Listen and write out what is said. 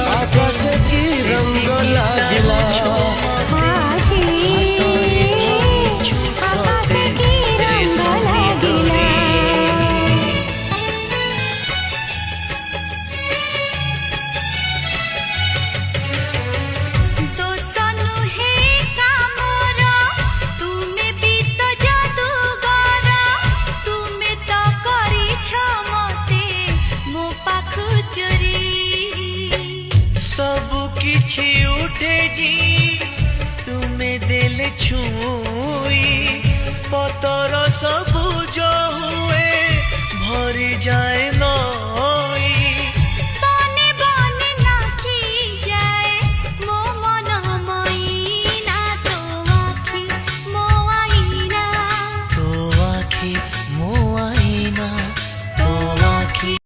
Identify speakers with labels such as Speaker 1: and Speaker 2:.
Speaker 1: आकाश की रंग लागिला
Speaker 2: किछि उठे जी तुम्हें दिल छुई पतर सबुज हुए भरी जाए